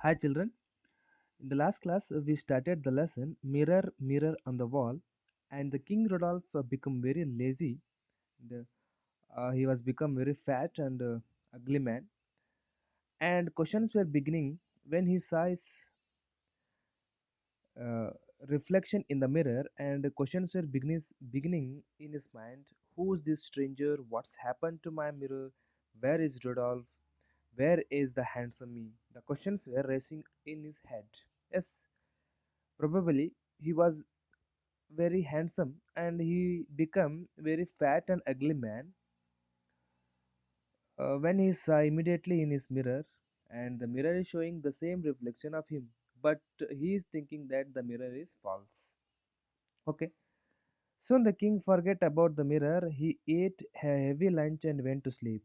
Hi children, in the last class we started the lesson Mirror, Mirror on the Wall, and the King Rodolph become very lazy. And, he was become very fat and ugly man, and questions were beginning when he saw his uh, reflection in the mirror, and questions were beginning in his mind. Who's this stranger? What's happened to my mirror? Where is Rodolph? Where is the handsome me? The questions were racing in his head. Yes, probably he was very handsome and he become very fat and ugly man when he saw immediately in his mirror, and the mirror is showing the same reflection of him, but he is thinking that the mirror is false. Okay, so the king forget about the mirror. He ate a heavy lunch and went to sleep,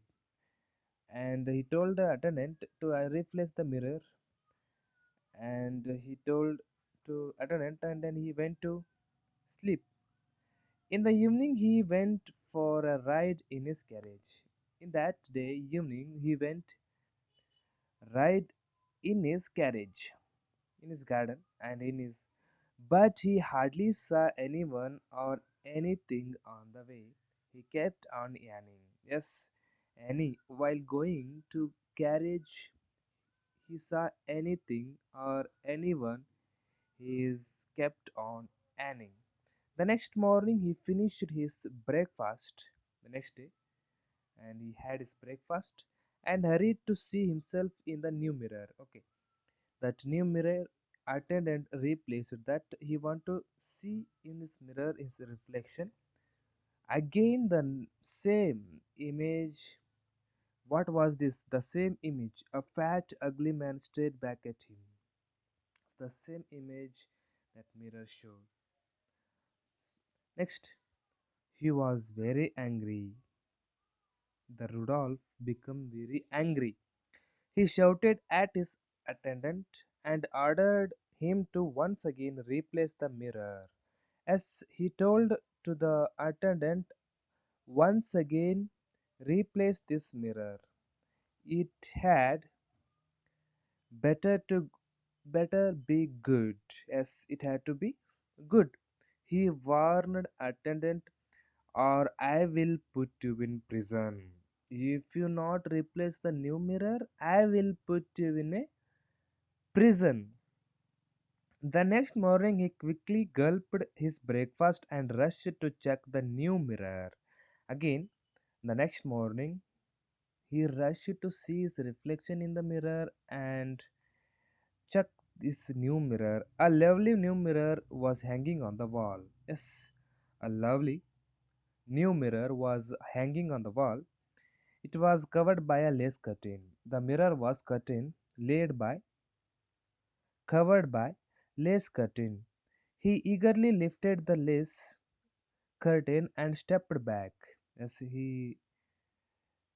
and he told the attendant to replace the mirror, and he told to attendant, and then he went to sleep. In the evening, he went for a ride in his carriage. In that day evening, he went ride in his carriage, in his garden, and in his. But he hardly saw anyone or anything on the way. He kept on yawning. Yes, Annie, while going to carriage, he saw anything or anyone. He is kept on yawning. The next morning, he finished his breakfast. The next day, and he had his breakfast and hurried to see himself in the new mirror. Okay, that new mirror attendant replaced that he want to see in his mirror his reflection. Again, the same image. What was this? The same image. A fat, ugly man stared back at him. The same image that mirror showed. Next, he was very angry. The Rudolph became very angry. He shouted at his attendant and ordered him to once again replace the mirror. As he told to the attendant, once again replace this mirror. It had better to better be good. Yes, it had to be good. He warned attendant, or I will put you in prison. If you not replace the new mirror, I will put you in a prison. The next morning, he quickly gulped his breakfast and rushed to check the new mirror. Again, the next morning, he rushed to see his reflection in the mirror and check this new mirror. A lovely new mirror was hanging on the wall. Yes, a lovely new mirror was hanging on the wall. It was covered by a lace curtain. The mirror was laid by, covered by lace curtain. He eagerly lifted the lace curtain and stepped back. As he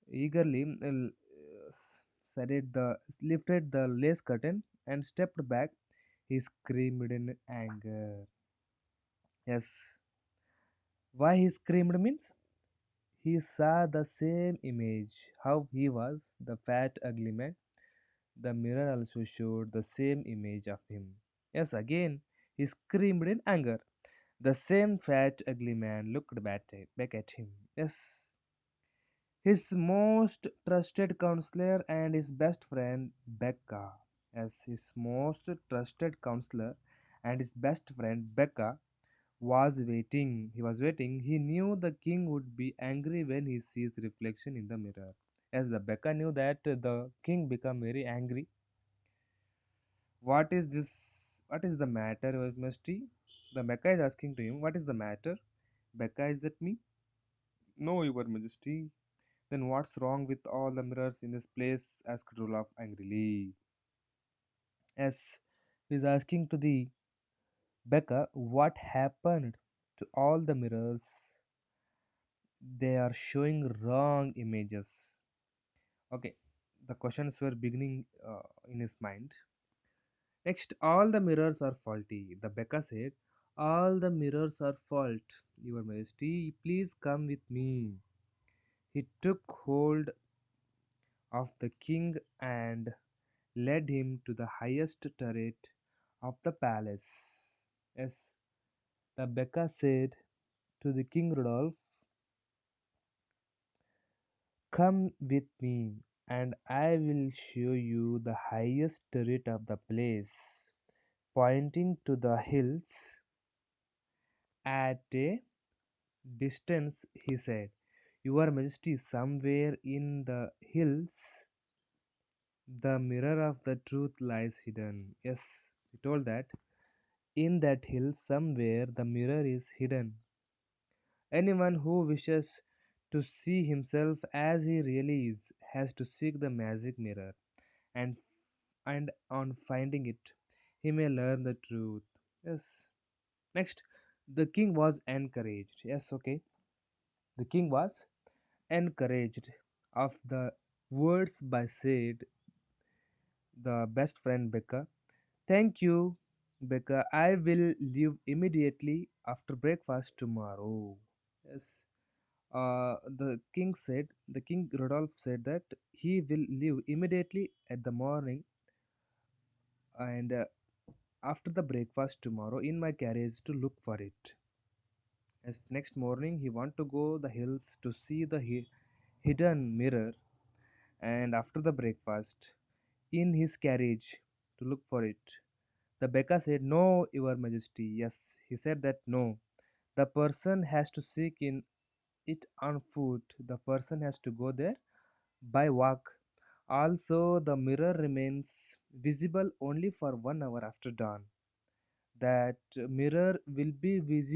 eagerly said the lifted the lace curtain and stepped back, he screamed in anger. Yes, why he screamed means he saw the same image. How he was the fat, ugly man. The mirror also showed the same image of him. Yes, again he screamed in anger. The same fat, ugly man looked back at him. Yes, his most trusted counselor and his best friend Becca. As his most trusted counselor and his best friend Becca was waiting. He was waiting. He knew the king would be angry when he sees reflection in the mirror. As the Becca knew that the king become very angry. What is this? What is the matter, Your Majesty? The Becca is asking to him, what is the matter? Becca, is that me? No, Your Majesty. Then what's wrong with all the mirrors in this place? Asked Roloff angrily. As he's asking to the Becca, what happened to all the mirrors? They are showing wrong images. Okay, the questions were beginning in his mind. Next, all the mirrors are faulty. The Becca said, all the mirrors are fault. Your Majesty, please come with me. He took hold of the king and led him to the highest turret of the palace. Yes, Rebecca said to the King Rudolph, "Come with me, and I will show you the highest turret of the place." Pointing to the hills at a distance, he said, "Your Majesty, somewhere in the hills, the mirror of the truth lies hidden." Yes, he told that in that hill somewhere the mirror is hidden. Anyone who wishes to see himself as he really is has to seek the magic mirror, and on finding it, he may learn the truth. Yes. Next, the king was encouraged. Yes, okay. The king was encouraged of the words by said the best friend Becca. "Thank you, Becca. I will leave immediately after breakfast tomorrow." Yes. The King Rodolph said that he will leave immediately at the morning and after the breakfast tomorrow in my carriage to look for it. As next morning he want to go the hills to see the hidden mirror, and after the breakfast in his carriage to look for it. The Becca said, "No, Your Majesty." Yes, he said that no. The person has to seek in it on foot. The person has to go there by walk. Also, the mirror remains visible only for 1 hour after dawn. That mirror will be remains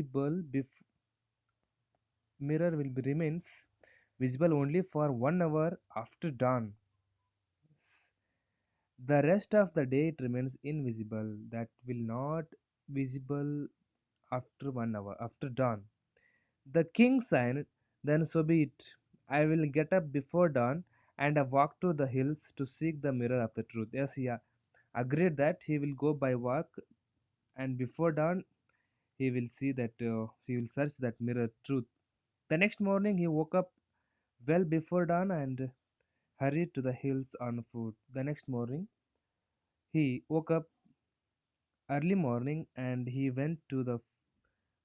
visible only for 1 hour after dawn. The rest of the day it remains invisible. That will not visible after 1 hour after dawn. The king sighed, "Then so be it. I will get up before dawn and walk to the hills to seek the mirror of the truth." Yes, he agreed that he will go by walk, and before dawn he will see that he will search that mirror truth. The next morning he woke up well before dawn and hurried to the hills on foot. The next morning he woke up early morning and he went to the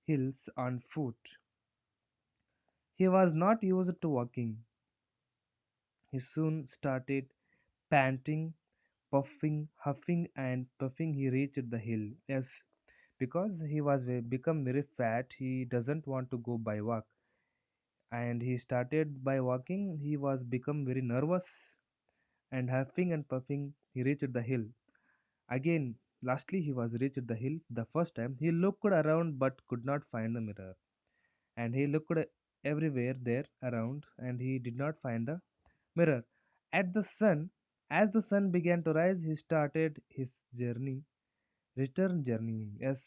hills on foot. He was not used to walking. He soon started panting, puffing, huffing, and puffing. He reached the hill. Yes, because he was become very fat. He doesn't want to go by walk, and he started by walking. He was become very nervous, and huffing and puffing. He reached the hill. Again, lastly, he was reached the hill. The first time he looked around but could not find the mirror, and he looked everywhere there around, and he did not find the mirror. At the sun, as the sun began to rise, he started his return journey. Yes,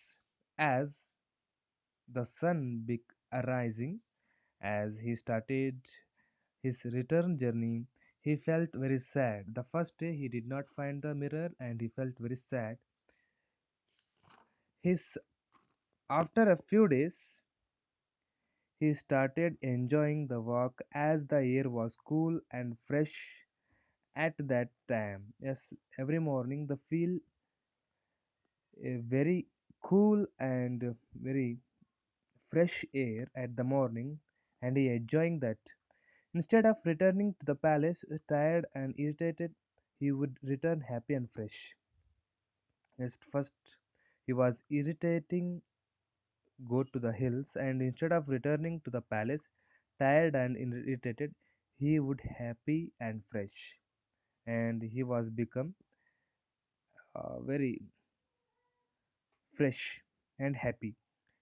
as the sun be arising, as he started his return journey, he felt very sad. The first day he did not find the mirror, and he felt very sad. His After a few days, he started enjoying the walk as the air was cool and fresh at that time. Yes, every morning the feel very cool and very fresh air at the morning, and he enjoying that. Instead of returning to the palace tired and irritated, he would return happy and fresh. Yes, first he was irritating, go to the hills, and instead of returning to the palace tired and irritated, he would happy and fresh, and he was become very fresh and happy.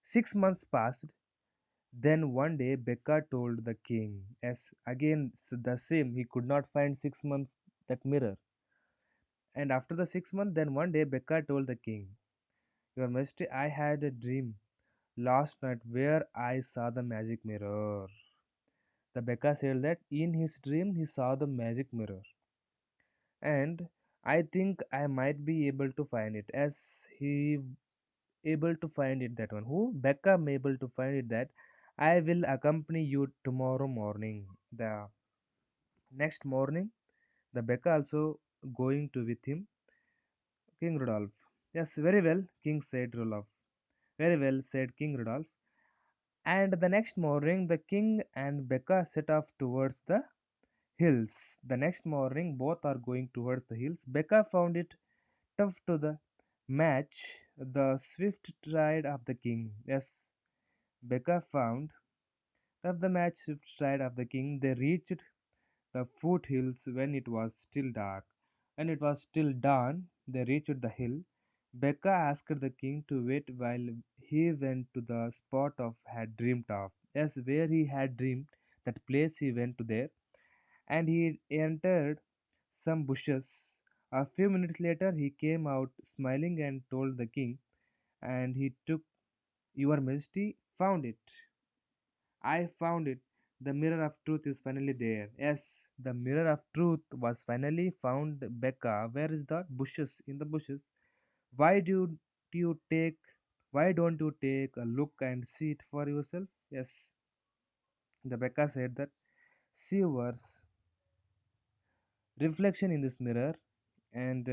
6 months passed. Then one day Becca told the king, as again the same, he could not find 6 months that mirror. And after the 6 months, then one day Becca told the king, "Your Majesty, I had a dream last night where I saw the magic mirror." The Becca said that in his dream he saw the magic mirror, and I think I might be able to find it, as he able to find it, that one who Becca may able to find it, that I will accompany you tomorrow morning. The next morning the Becca also going to with him, King Rudolph. Yes, very well, King said Rudolph. Very well, said King Rudolph. And the next morning, the king and Becca set off towards the hills. The next morning, both are going towards the hills. Becca found it tough to the match the swift stride of the king. Yes, Becca found tough the match swift stride of the king. They reached the foothills when it was still dark. When it was still dawn, they reached the hill. Becca asked the king to wait while he went to the spot of had dreamed of. Yes, where he had dreamed, that place he went to there, and he entered some bushes. A few minutes later, he came out smiling and told the king, and he took your majesty found it. I found it. The mirror of truth is finally there. Yes, the mirror of truth was finally found, Becca. Where is the bushes? In the bushes. Why do you take why don't you take a look and see it for yourself? Yes, the Becca said that see yours reflection in this mirror and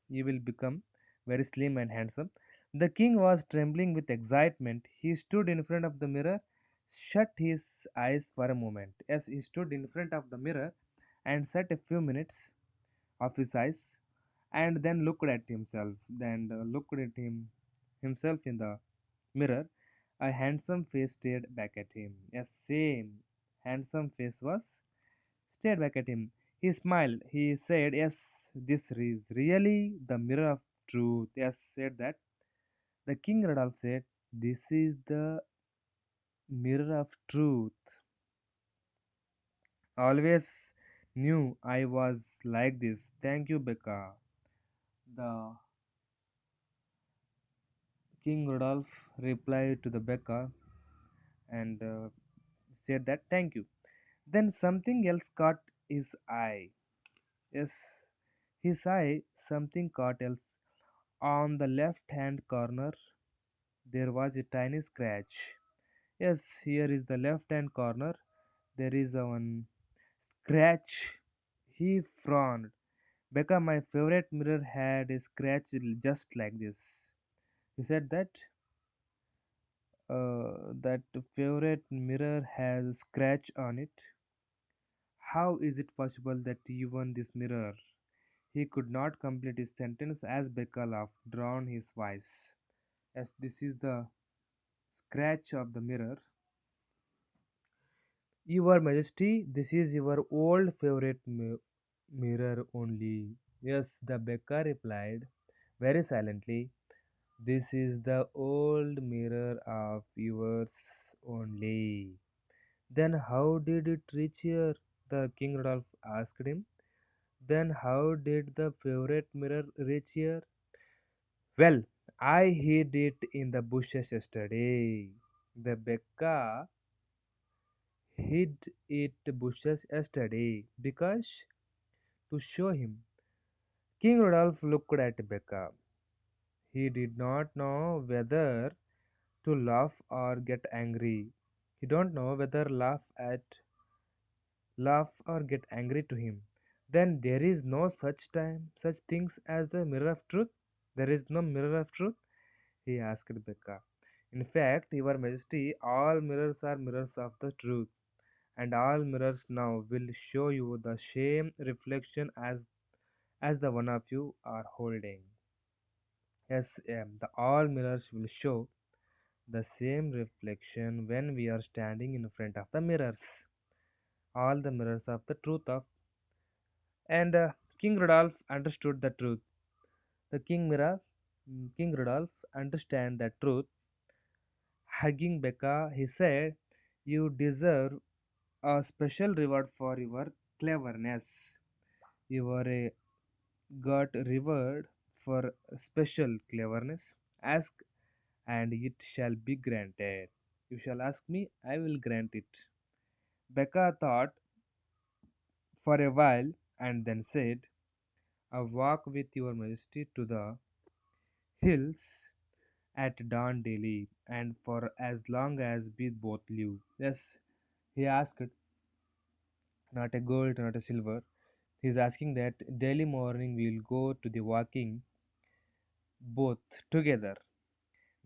you will become very slim and handsome. The king was trembling with excitement. He stood in front of the mirror, shut his eyes for a moment. As he stood in front of the mirror and sat a few minutes of his eyes, and then looked at himself, then looked at himself in the mirror. A handsome face stared back at him. A same handsome face was stared back at him. He smiled. He said, "Yes, this is really the mirror of truth." Yes, said that. The king Rudolph said, "This is the mirror of truth. Always knew I was like this. Thank you, Becca." The king Rudolph replied to the Becca and said that thank you. Then something else caught his eye. Yes, his eye, something caught else. On the left hand corner, there was a tiny scratch. Yes, here is the left hand corner. There is a one scratch. He frowned. Becca, my favorite mirror had a scratch just like this. He said that that favorite mirror has a scratch on it. How is it possible that even this mirror? He could not complete his sentence as Becca laughed, drowned his voice. As this is the scratch of the mirror. Your Majesty, this is your old favorite mirror only. Yes, the Becca replied very silently. This is the old mirror of yours only. Then how did it reach here? The King Rudolph asked him. Then how did the favorite mirror reach here? Well, I hid it in the bushes yesterday. The Becca hid it bushes yesterday because to show him. King Rudolph looked at Becca. He did not know whether to laugh or get angry. He don't know whether laugh or get angry to him. Then there is no such things as the mirror of truth. There is no mirror of truth, he asked Becca. In fact, Your Majesty, all mirrors are mirrors of the truth, and all mirrors now will show you the same reflection as the one of you are holding. Yes, the all mirrors will show the same reflection when we are standing in front of the mirrors. All the mirrors of the truth of. And King Rudolph understood the truth. The King Rudolph understand the truth. Hugging Becca, he said, "You deserve a special reward for your cleverness. You were a got reward for special cleverness. Ask, and it shall be granted. You shall ask me, I will grant it." Becca thought for a while and then said, "A walk with your majesty to the hills at dawn daily, and for as long as we both live." Yes, he asked, not a gold, not a silver. He is asking that daily morning we will go to the walking both together.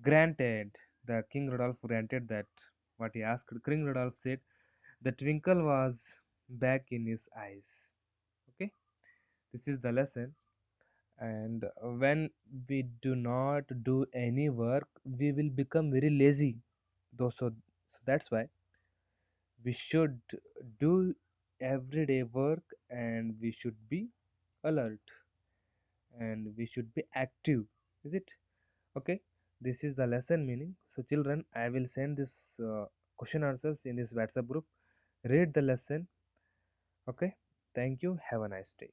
Granted, the King Rodolph granted that what he asked. King Rodolph said the twinkle was back in his eyes. Okay, this is the lesson. And when we do not do any work, we will become very lazy. Though, so that's why we should do everyday work, and we should be alert, and we should be active. Is it? Okay, this is the lesson meaning. So children, I will send this question answers in this WhatsApp group. Read the lesson. Okay, thank you, have a nice day.